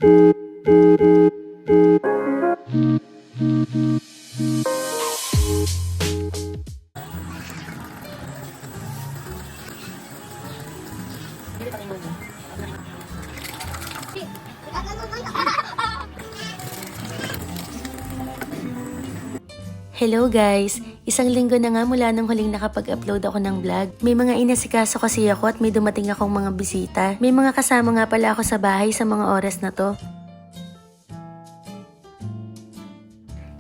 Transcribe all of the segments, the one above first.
Hello guys! Isang linggo na nga mula nung huling nakapag-upload ako ng vlog. May mga inasikaso kasi ako at may dumating akong mga bisita. May mga kasama nga pala ako sa bahay sa mga oras na to.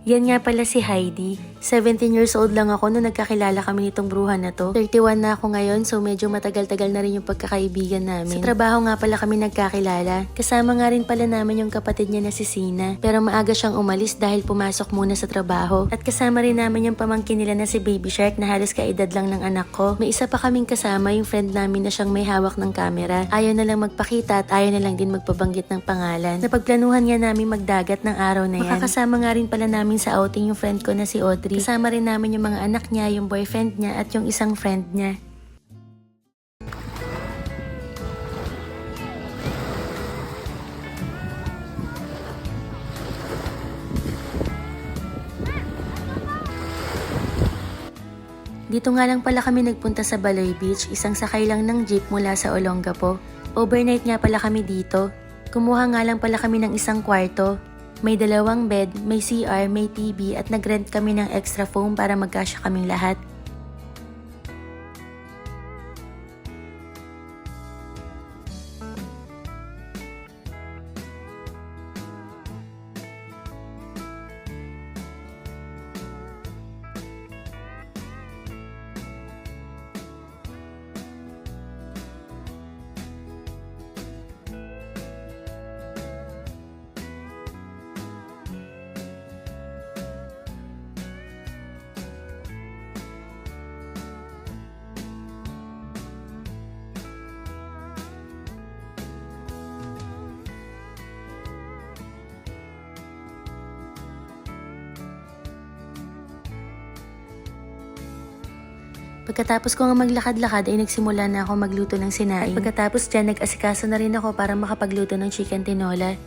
Yan nga pala si Heidi. 17 years old lang ako nung nagkakilala kami nitong bruha na to. 31 na ako ngayon, so medyo matagal-tagal na rin yung pagkakaibigan namin. Sa trabaho nga pala kami nagkakilala. Kasama nga rin pala namin yung kapatid niya na si Sina. Pero maaga siyang umalis dahil pumasok muna sa trabaho. At kasama rin namin yung pamangkin nila na si Baby Shark na halos kaedad lang ng anak ko. May isa pa kaming kasama, yung friend namin na siyang may hawak ng camera. Ayaw na lang magpakita at ayaw na lang din magpabanggit ng pangalan. Napagplanuhan nga namin magdagat ng araw na yan. Makakasama nga rin pala namin sa outing yung friend ko na si Audrey. Kasama rin namin yung mga anak niya, yung boyfriend niya at yung isang friend niya. Dito nga lang pala kami nagpunta sa Baloy Beach, isang sakay lang ng jeep mula sa Olongapo. Overnight nga pala kami dito. Kumuha nga lang pala kami ng isang kwarto. May 2 bed, may CR, may TV at nag-rent kami ng extra foam para magkasya kaming lahat. Pagkatapos ko nga maglakad-lakad ay nagsimula na ako magluto ng sinaing. Pagkatapos dyan, nag-asikaso na rin ako para makapagluto ng chicken tinola.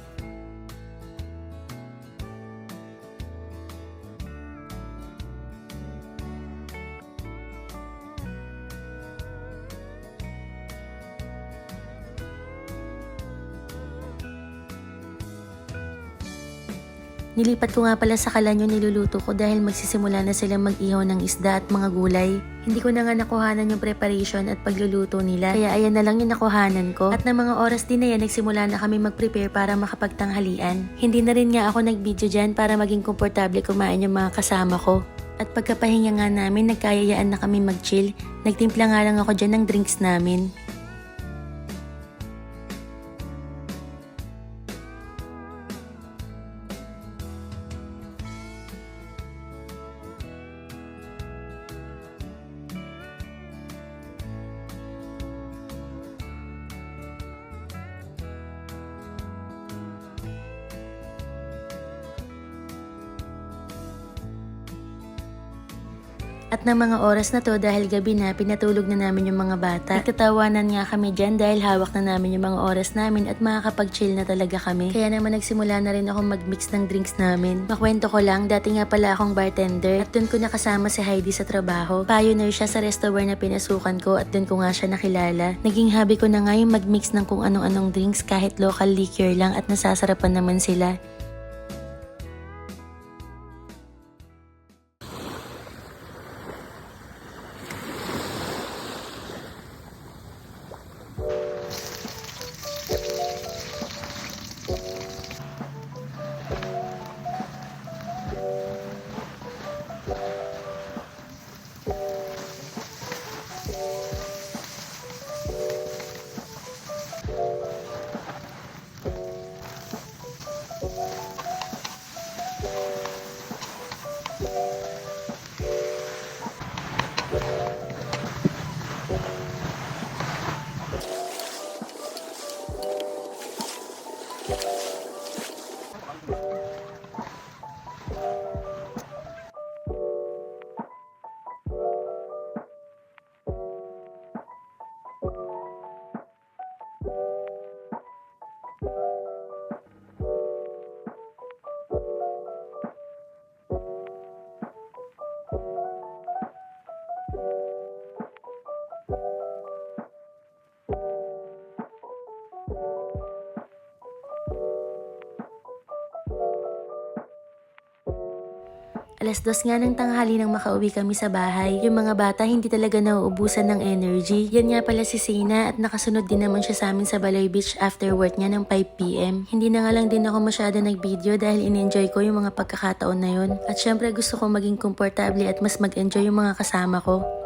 Nilipat ko nga pala sa kalan yung niluluto ko dahil magsisimula na silang mag-ihaw ng isda at mga gulay. Hindi ko na nga nakuhanan yung preparation at pagluluto nila, kaya ayan na lang yung nakuhanan ko. At ng mga oras din na yan, nagsimula na kami mag-prepare para makapagtanghalian. Hindi na rin nga ako nag-video dyan para maging komportable kumain yung mga kasama ko. At pagkapahinga nga namin, nagkayayaan na kami mag-chill. Nagtimpla nga lang ako dyan ng drinks namin. At ng mga oras na to dahil gabi na, pinatulog na namin yung mga bata. Nagtatawanan nga kami dyan dahil hawak na namin yung mga oras namin at makakapag-chill na talaga kami. Kaya naman nagsimula na rin ako mag-mix ng drinks namin. Makwento ko lang, dati nga pala akong bartender at dun ko nakasama si Heidi sa trabaho. Pioneer siya sa restaurant na pinasukan ko at dun ko nga siya nakilala. Naging hobby ko na nga yung mag-mix ng kung anong-anong drinks kahit local liquor lang at nasasarapan naman sila. 2:00 nga ng tanghali nang makauwi kami sa bahay. Yung mga bata hindi talaga nauubusan ng energy. Yan nga pala si Sina at nakasunod din naman siya sa amin sa Baloy Beach after work niya ng 5 PM. Hindi na nga lang din ako masyado nag-video dahil in-enjoy ko yung mga pagkakataon na yun. At syempre gusto ko maging komportable at mas mag-enjoy yung mga kasama ko.